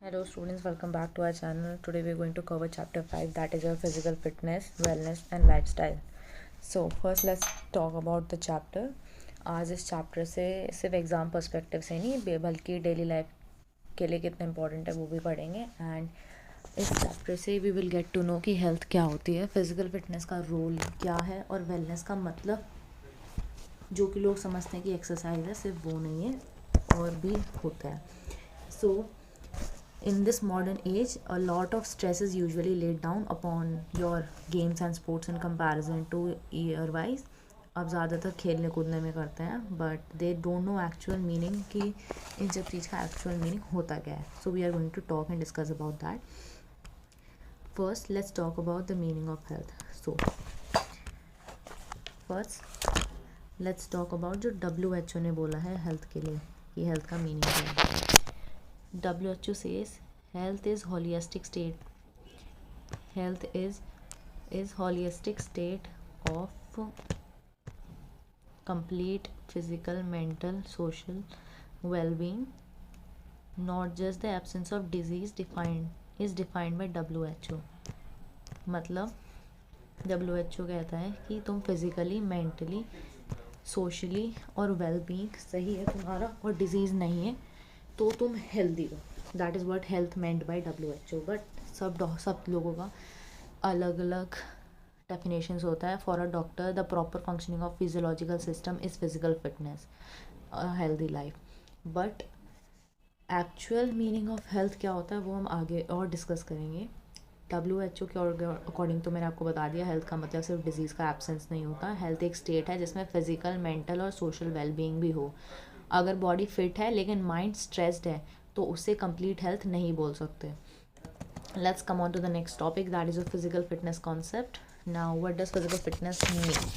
Hello students, welcome back to our channel. Today we are going to cover chapter 5, that is your physical fitness, wellness and lifestyle. So first let's talk about the chapter. आज इस chapter से सिर्फ exam perspective से नहीं बल्कि daily life के लिए कितना इंपॉर्टेंट है वो भी पढ़ेंगे. एंड इस चैप्टर से we will get to know कि हेल्थ क्या होती है, फिज़िकल फिटनेस का रोल क्या है और वेलनेस का मतलब जो कि लोग समझते हैं कि एक्सरसाइज है, सिर्फ वो नहीं है और भी होता है. सो in this modern age, a lot of stress is usually laid down upon your games and sports in comparison to year wise. अब ज़्यादातर खेलने कूदने में करते हैं but they don't know actual meaning कि इन सब चीज़ का एक्चुअल मीनिंग होता क्या है. So we are going to talk and discuss about that. First let's talk about the meaning of health. So first let's talk about जो WHO ने बोला है हेल्थ के लिए कि हेल्थ का मीनिंग क्या है. WHO says health is holistic state. Health is holistic state of complete physical, mental, social well-being, not just the absence of disease is defined by WHO. मतलब WHO कहता है कि तुम फिजिकली, मेंटली, सोशली और well-being सही है तुम्हारा और डिजीज़ नहीं है तो तुम हेल्दी हो. That is what health meant by WHO. But सब लोगों का अलग अलग डेफिनेशंस होता है. For a doctor the proper functioning of physiological system is physical fitness, healthy life. But actual meaning of health क्या होता है वो हम आगे और डिस्कस करेंगे. WHO के अकॉर्डिंग तो मैंने आपको बता दिया, हेल्थ का मतलब सिर्फ डिजीज़ का एब्सेंस नहीं होता. हेल्थ एक स्टेट है जिसमें फिजिकल, मेंटल और सोशल वेलबींग भी हो. अगर बॉडी फिट है लेकिन माइंड स्ट्रेस्ड है तो उससे कंप्लीट हेल्थ नहीं बोल सकते. Let's come on to the next topic, that is a physical fitness concept. Now what does physical fitness mean.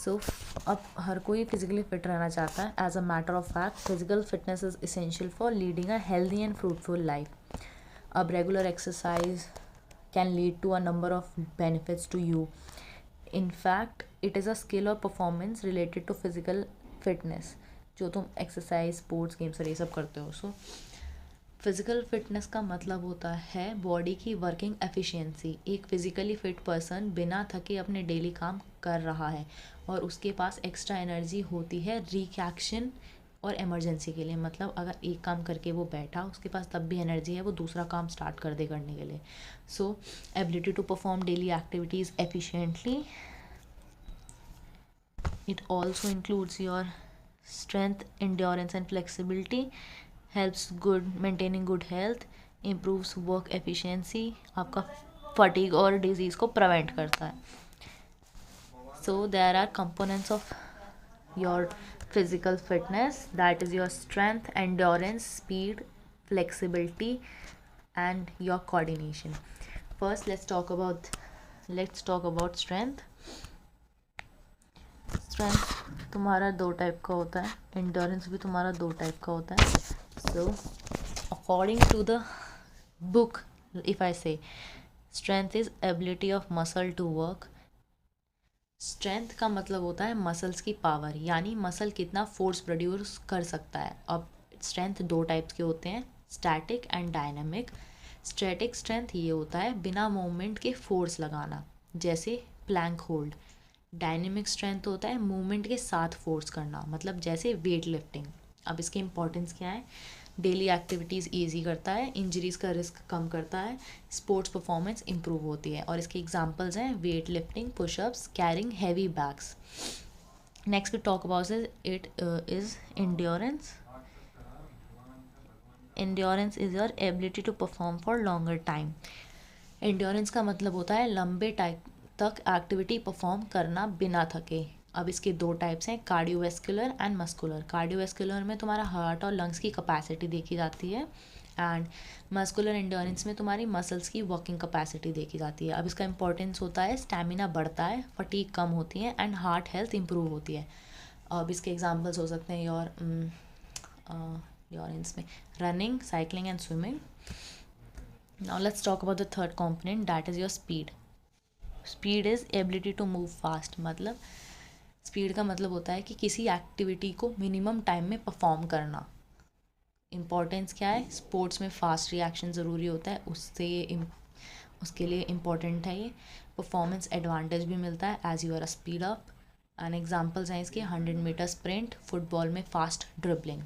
So अब हर कोई फिजिकली फिट रहना चाहता है. As a matter of fact physical fitness is essential for leading a healthy and fruitful life. अब regular exercise can lead to a number of benefits to you. in fact it is a skill or performance related to physical fitness जो तुम exercise, sports, games और ये सब करते हो. So physical fitness का मतलब होता है बॉडी की वर्किंग एफिशिएंसी. एक फिज़िकली फिट पर्सन बिना थके अपने डेली काम कर रहा है और उसके पास एक्स्ट्रा एनर्जी होती है रिएक्शन और इमरजेंसी के लिए. मतलब अगर एक काम करके वो बैठा उसके पास तब भी एनर्जी है वो दूसरा काम स्टार्ट कर दे करने के लिए. So ability to perform daily activities efficiently. It also includes your strength, endurance and flexibility, helps good maintaining good health, improves work efficiency, आपका fatigue और disease को prevent करता है. So there are components of your physical fitness, that is your strength, endurance, speed, flexibility and your coordination. First let's talk about strength. Strength तुम्हारा दो type का होता है, एंड्योरेंस भी तुम्हारा दो टाइप का होता है. So according to the book if I say strength is ability of muscle to work. Strength का मतलब होता है मसल्स की पावर, यानी मसल कितना फोर्स प्रोड्यूस कर सकता है. अब स्ट्रेंथ दो टाइप्स के होते हैं, static and dynamic. Static strength ये होता है बिना मूवमेंट के फोर्स लगाना, जैसे प्लैंक होल्ड. डायनेमिक स्ट्रेंथ होता है मूवमेंट के साथ फोर्स करना, मतलब जैसे वेट लिफ्टिंग. अब इसके इंपॉर्टेंस क्या है, डेली एक्टिविटीज़ ईजी करता है, इंजरीज़ का रिस्क कम करता है, स्पोर्ट्स परफॉर्मेंस इंप्रूव होती है. और इसके एग्जांपल्स हैं weight lifting, pushups, carrying heavy bags. Next we talk about it is endurance. Endurance is your ability to perform for longer time. Endurance का मतलब होता है लंबे टाइम तक एक्टिविटी परफॉर्म करना बिना थके. अब इसके दो टाइप्स हैं, कार्डियोवैस्कुलर एंड मस्कुलर. कार्डियोवैस्कुलर में तुम्हारा हार्ट और लंग्स की कैपेसिटी देखी जाती है एंड मस्कुलर एंड्योरेंस में तुम्हारी मसल्स की वर्किंग कैपेसिटी देखी जाती है. अब इसका इंपॉर्टेंस होता है स्टैमिना बढ़ता है, फटीग कम होती है एंड हार्ट हेल्थ इंप्रूव होती है. अब इसके एग्जांपल्स हो सकते हैं योरेंस में running, cycling and swimming. Now let's talk about the third component, that is your speed. Speed is ability to move fast. मतलब स्पीड का मतलब होता है कि किसी एक्टिविटी को मिनिमम टाइम में परफॉर्म करना. इम्पोर्टेंस क्या है, स्पोर्ट्स में फ़ास्ट रिएक्शन ज़रूरी होता है, उसके लिए इम्पोर्टेंट है ये। परफॉर्मेंस एडवांटेज भी मिलता है as you are a speed up. And examples हैं इसके 100 मीटर स्प्रिंट, फुटबॉल में fast dribbling.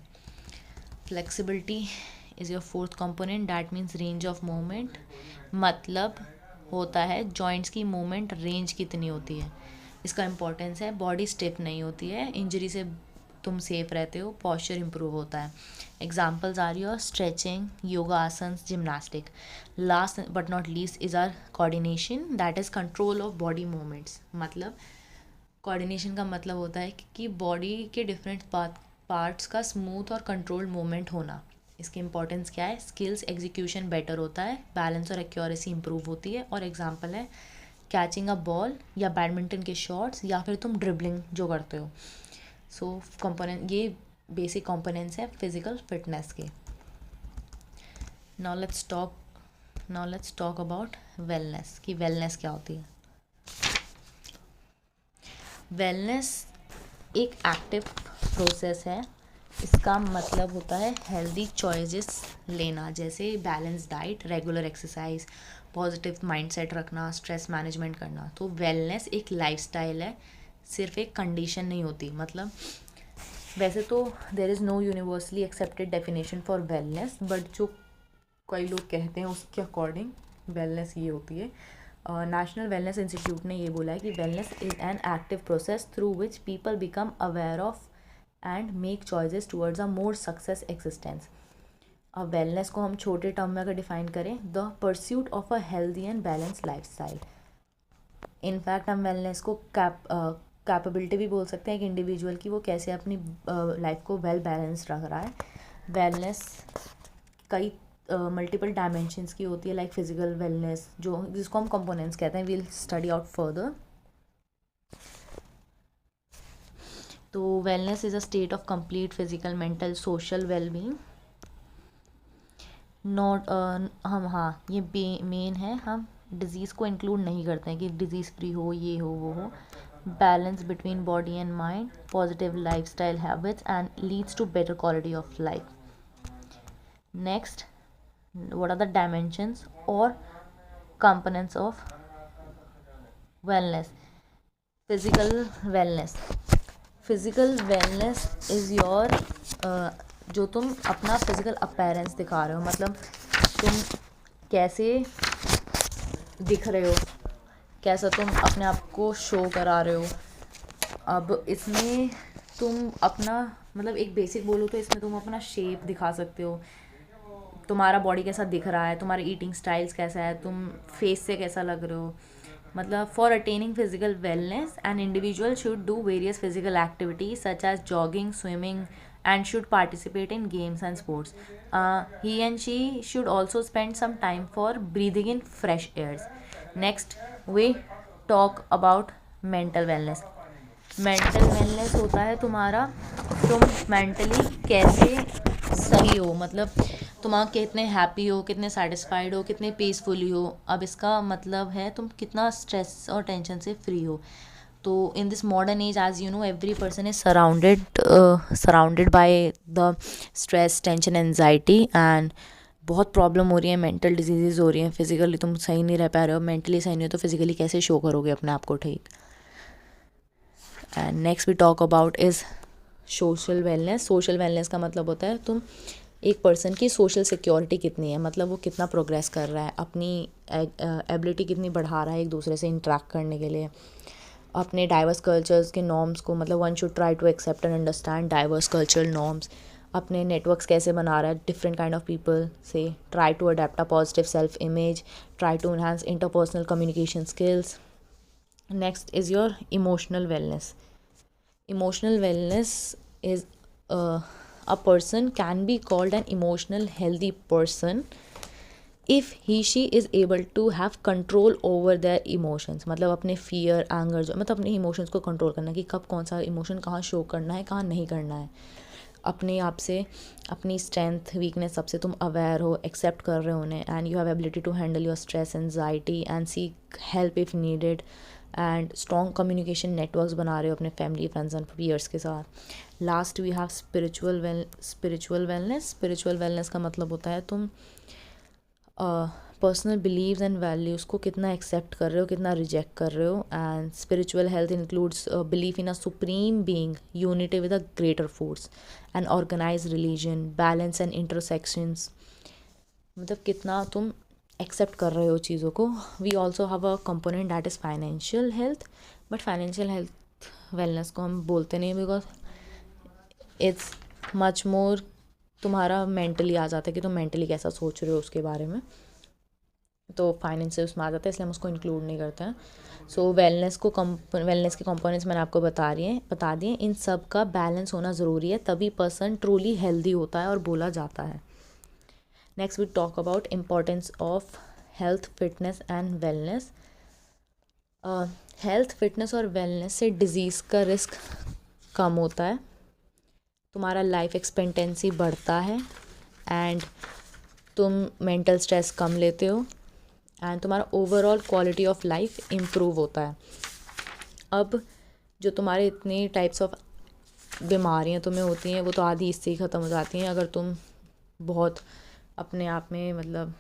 Flexibility is your fourth component, that means range of movement, मतलब होता है जॉइंट्स की मूवमेंट रेंज कितनी होती है। इसका इम्पोर्टेंस है बॉडी स्टिफ नहीं होती है, इंजरी से तुम सेफ रहते हो, पॉस्चर इंप्रूव होता है। Examples are your stretching, yoga asanas, gymnastic. Last but not least is our coordination, that is control of body movements. मतलब कोऑर्डिनेशन का मतलब होता है कि बॉडी के डिफरेंट पार्ट्स का स्मूथ और कंट्रोल्ड मूवमेंट होना। इसकी इंपॉर्टेंस क्या है, स्किल्स एग्जीक्यूशन बेटर होता है, बैलेंस और एक्यूरेसी इंप्रूव होती है। और एग्जांपल है कैचिंग अ बॉल या बैडमिंटन के शॉट्स या फिर तुम ड्रिबलिंग जो करते हो। सो कंपोनेंट, ये बेसिक कंपोनेंट्स है फिजिकल फिटनेस के। Now let's talk about wellness, कि वेलनेस क्या होती है। वेलनेस एक एक्टिव प्रोसेस है, इसका मतलब होता है हेल्दी चॉइसेस लेना, जैसे balance diet, regular exercise, positive mindset रखना, स्ट्रेस मैनेजमेंट करना। तो वेलनेस एक लाइफस्टाइल है, सिर्फ एक कंडीशन नहीं होती। मतलब वैसे तो there is no universally accepted definition for wellness, but जो कई लोग कहते हैं उसके अकॉर्डिंग वेलनेस ये होती है। नेशनल वेलनेस इंस्टीट्यूट ने ये बोला है कि wellness is an active process through which people become aware of and make choices towards a more success existence. अब वेलनेस को हम छोटे टर्म में अगर डिफाइन करें, the pursuit of a healthy and balance lifestyle. In fact हम wellness को capability भी बोल सकते हैं कि इंडिविजुअल की वो कैसे अपनी लाइफ को वेल बैलेंस रख रहा है। वेलनेस कई मल्टीपल डायमेंशंस की होती है, लाइक फिजिकल वेलनेस जो जिसको हम कंपोनेंट्स कहते हैं, विल स्टडी आउट फर्दर। तो wellness is a state of complete physical, mental, social wellbeing. Not हम, हाँ ये मेन है, हम डिज़ीज़ को इंक्लूड नहीं करते हैं कि डिज़ीज़ फ्री हो, ये हो वो हो। Balance between body and mind, positive lifestyle habits and leads to better quality of life. Next, what are the dimensions or components of wellness? physical wellness is your जो तुम अपना फिजिकल अपीयरेंस दिखा रहे हो, मतलब तुम कैसे दिख रहे हो, कैसा तुम अपने आप को शो करा रहे हो। अब इसमें तुम अपना, मतलब एक बेसिक बोलो तो इसमें तुम अपना शेप दिखा सकते हो, तुम्हारा बॉडी कैसा दिख रहा है, तुम्हारा ईटिंग स्टाइल्स कैसा है, तुम फेस से कैसा लग रहे हो। मतलब for attaining physical wellness an individual should do various physical activities such as jogging, swimming and should participate in games and sports. He and she should also spend some time for breathing in fresh airs. Next, we talk about mental wellness. Mental wellness होता है तुम्हारा, तुम mentally कैसे सही हो, मतलब तुम कितने हैप्पी हो, कितने सेटिस्फाइड हो, कितने पीसफुली हो। अब इसका मतलब है तुम कितना स्ट्रेस और टेंशन से फ्री हो। तो in this modern age, as you know, every person is surrounded by the stress, tension, anxiety, and बहुत प्रॉब्लम हो रही है, मेंटल डिजीज़ हो रही हैं। फिजिकली तुम सही नहीं रह पा रहे हो, मेंटली सही नहीं हो, तो फिजिकली कैसे शो करोगे अपने आप को ठीक। And next we talk about is social wellness. Social wellness का मतलब होता है तुम एक पर्सन की सोशल सिक्योरिटी कितनी है, मतलब वो कितना प्रोग्रेस कर रहा है, अपनी एबिलिटी कितनी बढ़ा रहा है एक दूसरे से इंटरेक्ट करने के लिए, अपने डाइवर्स कल्चर्स के नॉर्म्स को, मतलब one should try to accept and understand diverse cultural norms. अपने नेटवर्क्स कैसे बना रहा है डिफरेंट काइंड ऑफ पीपल से, try to adapt a positive self image, try to enhance interpersonal communication skills. Next is your emotional wellness. Emotional wellness is a person can be called an emotional healthy person if she is able to have control over their emotions. मतलब अपने fear, anger, जो मतलब अपने emotions को control करना कि कब कौन सा emotion कहाँ show करना है, कहाँ नहीं करना है। अपने आप से, अपनी strength, weakness सबसे तुम aware हो, accept कर रहे हो उन्हें, and you have ability to handle your stress, anxiety and seek help if needed, and strong communication networks बना रहे हो अपने फैमिली, फ्रेंड्स एंड पीयर्स के साथ। Last we have spiritual wellness. Spiritual wellness का मतलब होता है तुम पर्सनल बिलीव्स एंड वैल्यूज़ को कितना एक्सेप्ट कर रहे हो, कितना रिजेक्ट कर रहे हो। And spiritual health includes belief in a supreme being, unity with a greater force, and organise religion, balance and intersections, मतलब कितना तुम एक्सेप्ट कर रहे हो चीज़ों को। We also have a component that is financial health, but financial health wellness को हम बोलते नहीं, बिकॉज इट्स मच मोर तुम्हारा मेंटली आ जाता है कि तुम मेंटली कैसा सोच रहे हो उसके बारे में, तो फाइनेंस उसमें आ जाता है, इसलिए हम उसको इंक्लूड नहीं करते हैं। सो वेलनेस के कंपोनेंट्स मैंने आपको बता दिए। इन सब का बैलेंस होना ज़रूरी है, तभी पर्सन ट्रूली हेल्दी होता है और बोला जाता है। Next we talk about importance of health, fitness and wellness. Health, fitness और वेलनेस से डिज़ीज़ का रिस्क कम होता है, तुम्हारा लाइफ एक्सपेक्टेंसी बढ़ता है, एंड तुम मेंटल स्ट्रेस कम लेते हो, एंड तुम्हारा overall quality of life improve होता है। अब जो तुम्हारे इतनी टाइप्स ऑफ बीमारियां तुम्हें होती हैं वो तो आधी इससे ही ख़त्म हो जाती हैं अगर तुम बहुत अपने आप में मतलब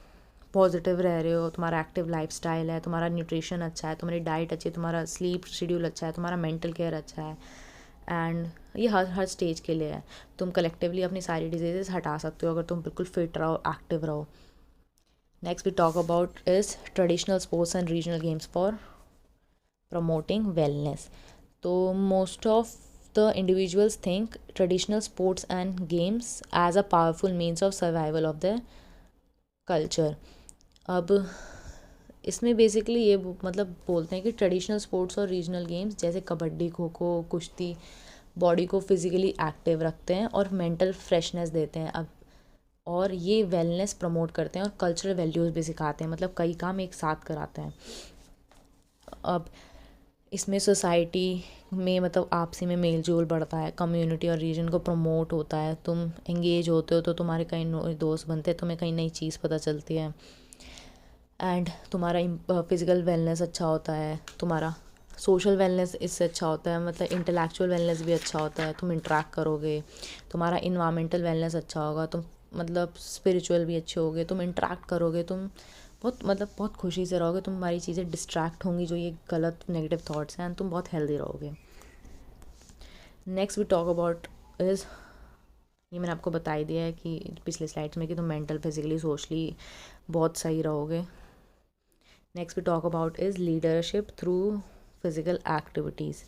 पॉजिटिव रह रहे हो, तुम्हारा एक्टिव लाइफस्टाइल है, तुम्हारा न्यूट्रिशन अच्छा है, तुम्हारी डाइट अच्छी है, तुम्हारा स्लीप शेड्यूल अच्छा है, तुम्हारा मेंटल केयर अच्छा है, एंड ये हर स्टेज के लिए है। तुम कलेक्टिवली अपनी सारी डिजीज़ेस हटा सकते हो अगर तुम बिल्कुल फिट रहो, एक्टिव रहो। Next we talk about is traditional sports and regional games for promoting wellness. तो most of the individuals think traditional sports and games as a powerful means of survival of their culture। अब इसमें basically ये मतलब बोलते हैं कि traditional sports और regional games जैसे कबड्डी, खो खो, कुश्ती बॉडी को फिजिकली एक्टिव रखते हैं और मेंटल फ्रेशनेस देते हैं। अब और ये वेलनेस प्रमोट करते हैं और कल्चरल वैल्यूज़ भी सिखाते हैं, मतलब कई काम एक साथ कराते हैं। अब इसमें सोसाइटी में मतलब आपसी में मेल जोल बढ़ता है, कम्युनिटी और रीजन को प्रमोट होता है, तुम एंगेज होते हो तो तुम्हारे कई दोस्त बनते हैं, तुम्हें कई नई चीज़ पता चलती है, एंड तुम्हारा फिज़िकल वेलनेस अच्छा होता है, तुम्हारा सोशल वेलनेस इससे अच्छा होता है, मतलब इंटेलेक्चुअल वेलनेस भी अच्छा होता है, तुम इंटरेक्ट करोगे, तुम्हारा इन्वायरमेंटल वेलनेस अच्छा होगा, तुम मतलब स्पिरिचुअल भी अच्छे होगे, तुम इंटरेक्ट करोगे, तुम बहुत खुशी से रहोगे, तुम्हारी चीज़ें डिस्ट्रैक्ट होंगी जो ये गलत नेगेटिव थॉट्स हैं, एंड तुम बहुत हेल्दी रहोगे। Next we talk about is, ये मैंने आपको बता ही दिया है कि पिछले स्लाइड्स में कि तुम मेंटल, फिजिकली, सोशली बहुत सही रहोगे। Next we talk about is leadership through physical activities.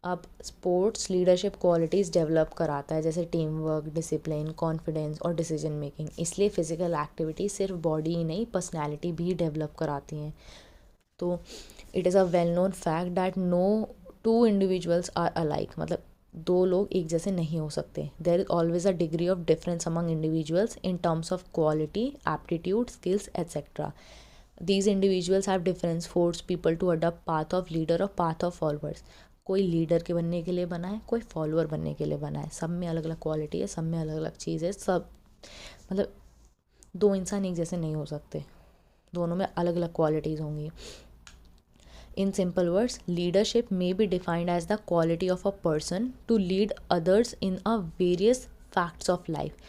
अब स्पोर्ट्स लीडरशिप क्वालिटीज़ डेवलप कराता है, जैसे टीम वर्क, डिसिप्लिन, कॉन्फिडेंस और डिसीजन मेकिंग। इसलिए फ़िज़िकल एक्टिविटी सिर्फ बॉडी ही नहीं, पर्सनैलिटी भी डेवलप कराती हैं। तो it is a well known fact that no two individuals are alike, मतलब दो लोग एक जैसे नहीं हो सकते। There is always a degree of difference among individuals in terms of quality, aptitude, skills etcetera. These individuals have difference force people to adopt path of leader or path of followers। कोई leader के बनने के लिए बना है, कोई follower बनने के लिए बना है, सब में अलग अलग क्वालिटी है, सब में अलग अलग चीज़ है, सब मतलब दो इंसान एक जैसे नहीं हो सकते, दोनों में अलग अलग क्वालिटीज़ होंगी। In simple words, leadership may be defined as the quality of a person to lead others in a various facts of life।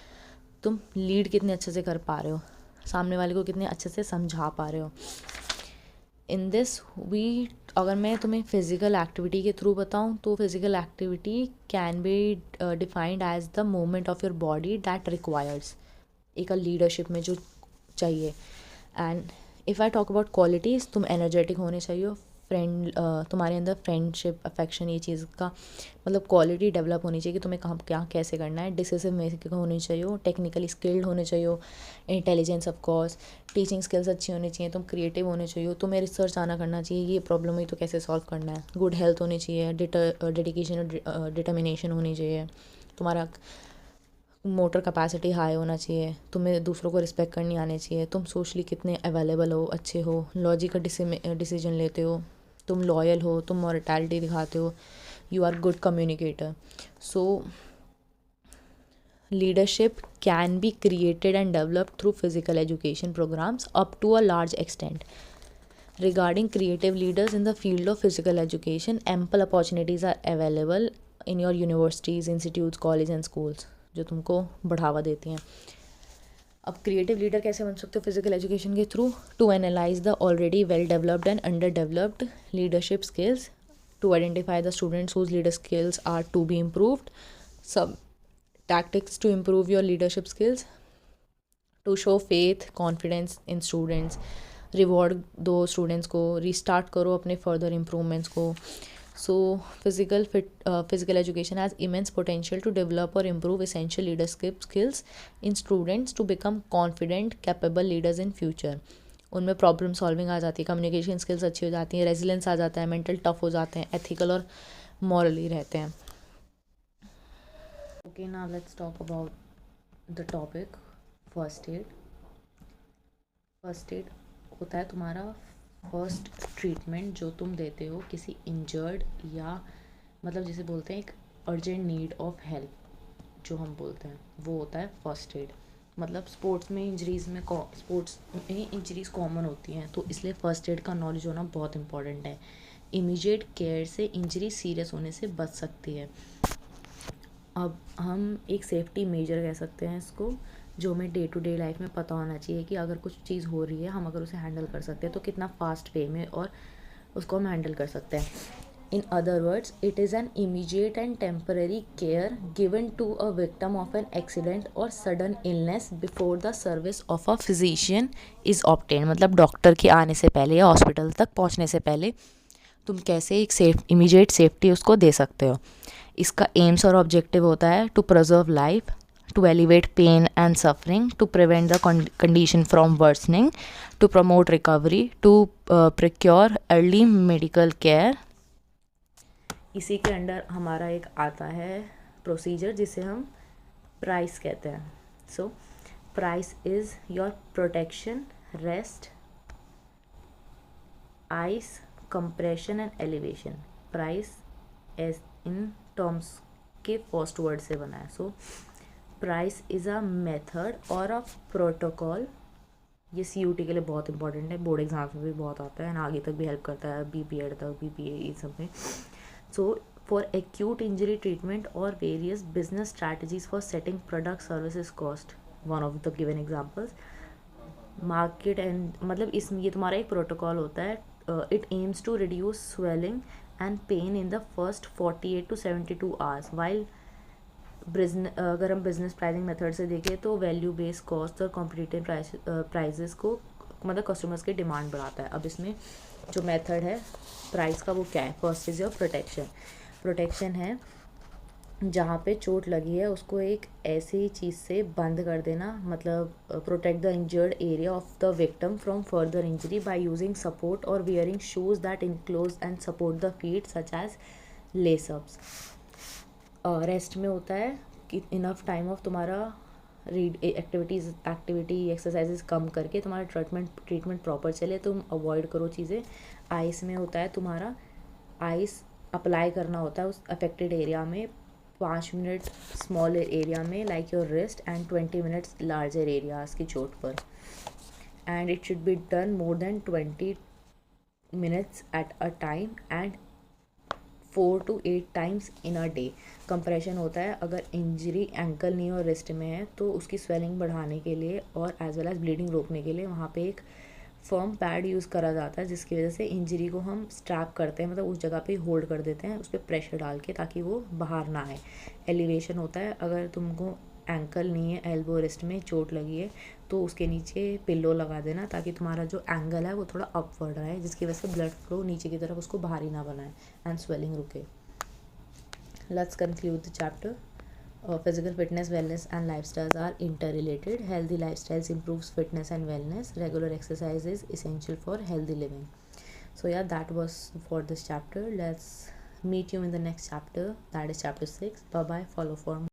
तुम लीड कितने अच्छे से कर पा रहे हो, सामने वाले को कितने अच्छे से समझा पा रहे हो। इन दिस वी, अगर मैं तुम्हें फिज़िकल एक्टिविटी के थ्रू बताऊँ तो physical activity can be defined as the movement of your body that requires, एक लीडरशिप में जो चाहिए। And if I talk about qualities, तुम एनर्जेटिक होने चाहिए, तुम्हारे अंदर फ्रेंडशिप, अफेक्शन, ये चीज़ का मतलब क्वालिटी डेवलप होनी चाहिए कि तुम्हें कहाँ क्या कैसे करना है। डिसिसिव मेकिंग होनी चाहिए, टेक्निकली स्किल्ड होने चाहिए, intelligence of course, teaching skills अच्छी होनी चाहिए, तुम क्रिएटिव होने चाहिए, तुम्हें रिसर्च आना करना चाहिए, ये प्रॉब्लम हुई तो कैसे सॉल्व करना है। गुड हेल्थ होनी चाहिए, डेडिकेशन और डिटर्मिनेशन होनी चाहिए, तुम्हारा मोटर कैपेसिटी हाई होना चाहिए, तुम्हें दूसरों को रिस्पेक्ट करनी आनी चाहिए, तुम सोशली कितने अवेलेबल हो, अच्छे हो, लॉजिकल डिसीजन लेते हो, तुम लॉयल हो, तुम मॉरलिटी दिखाते हो, you are good communicator. So leadership can be created and developed through physical education programmes up to a large extent. Regarding creative leaders in the field of physical education, ample opportunities are available in your universities, institutes, college and schools, जो तुमको बढ़ावा देती हैं। अब creative leader कैसे बन सकते हो फिजिकल एजुकेशन के through? To analyse the already well developed and under developed leadership skills, to identify the students whose leader skills are to be improved, सब tactics to improve your leadership skills, to show faith, confidence in students, reward दो students को, restart करो अपने further improvements को. So physical education has immense potential to develop or improve essential leadership skills in students to become confident, capable leaders in future. उनमें problem solving आ जाती है, communication skills अच्छी हो जाती हैं, रेजिलेंस आ जाता है, मेंटल टफ हो जाते हैं, एथिकल और मॉरली रहते हैं. Okay, now let's talk about the topic first aid. First aid होता है तुम्हारा फर्स्ट ट्रीटमेंट जो तुम देते हो किसी इंजर्ड या मतलब जिसे बोलते हैं एक अर्जेंट नीड ऑफ हेल्प जो हम बोलते हैं, वो होता है फर्स्ट एड. मतलब स्पोर्ट्स में इंजरीज़ कॉमन होती हैं, तो इसलिए फ़र्स्ट एड का नॉलेज होना बहुत इंपॉर्टेंट है. इमीडिएट केयर से इंजरी सीरियस होने से बच सकती है. अब हम एक सेफ्टी मेजर कह सकते हैं इसको, जो हमें डे टू डे लाइफ में पता होना चाहिए कि अगर कुछ चीज़ हो रही है हम अगर उसे हैंडल कर सकते हैं तो कितना फास्ट वे में और उसको हम हैंडल कर सकते हैं. In other words, it is an immediate and temporary care given to a victim of an accident or sudden illness before the service of a physician is obtained. मतलब doctor के आने से पहले या हॉस्पिटल तक पहुंचने से पहले तुम कैसे एक इमीडिएट सेफ्टी उसको दे सकते हो. इसका एम्स और ऑब्जेक्टिव होता है to preserve life, to alleviate pain and suffering, to prevent the condition from worsening, to promote recovery, to procure early medical care. इसी के अंडर हमारा एक आता है प्रोसीजर जिसे हम प्राइस कहते हैं. So PRICE is your protection, rest, ice, compression and elevation. PRICE as in terms के फर्स्ट वर्ड से बना है. So PRICE is a method और अ प्रोटोकॉल. ये CUT के लिए बहुत इंपॉर्टेंट है, बोर्ड एग्जाम्स में भी बहुत आता है, आगे तक भी हेल्प करता है, BPED तक, BPA, ये सब में. So for acute injury treatment और various business strategies for setting product services cost, one of the given examples. Market and मतलब इसमें ये तुम्हारा एक प्रोटोकॉल होता है. It aims to reduce swelling and pain in the first 48 to 72 hours. While अगर हम बिजनेस प्राइसिंग मेथड से देखें तो वैल्यू बेस्ड कॉस्ट और कॉम्पिटिटिव प्राइजेस को मतलब कस्टमर्स की डिमांड बढ़ाता है. अब इसमें जो मेथड है प्राइस का वो क्या है? First is your protection. Protection है जहाँ पे चोट लगी है उसको एक ऐसी चीज़ से बंद कर देना, मतलब protect the injured area of the victim from further injury by using support और wearing shoes that enclose and support the feet such as laceups. Rest में होता है कि इनफ टाइम ऑफ तुम्हारा एक्टिविटी एक्सरसाइजेज कम करके तुम्हारा ट्रीटमेंट प्रॉपर चले, तुम अवॉइड करो चीज़ें. आइस में होता है तुम्हारा आइस अप्लाई करना होता है उस अफेक्टेड एरिया में 5 मिनट स्मॉल एरिया में like your wrist and 20 minutes larger areas की चोट पर. And it should be done more than 20 minutes at a time and 4 to 8 times in a day. Compression होता है अगर इंजरी एंकल नी और wrist में है तो उसकी स्वेलिंग बढ़ाने के लिए और एज वेल एज ब्लीडिंग रोकने के लिए वहाँ पे एक फर्म पैड यूज़ करा जाता है जिसकी वजह से इंजरी को हम स्ट्रैप करते हैं, मतलब उस जगह पे होल्ड कर देते हैं उस पर प्रेशर डाल के ताकि वो बाहर ना आए. एलिवेशन होता है अगर तुमको एंकल नहीं है, एल्बो रिस्ट में चोट लगी है तो उसके नीचे पिल्लो लगा देना ताकि तुम्हारा जो एंगल है वो थोड़ा अपवर्ड रहे जिसकी वजह से ब्लड फ्लो नीचे की तरफ उसको बाहर ही ना बनाए एंड स्वेलिंग रुके. Let's conclude the chapter. Physical fitness, wellness and lifestyles are interrelated. Healthy lifestyles improves fitness and wellness. Regular exercise is essential for healthy living. So yeah, that was for this chapter. Let's meet you in the next chapter, that is chapter 6. Bye bye. Follow for more.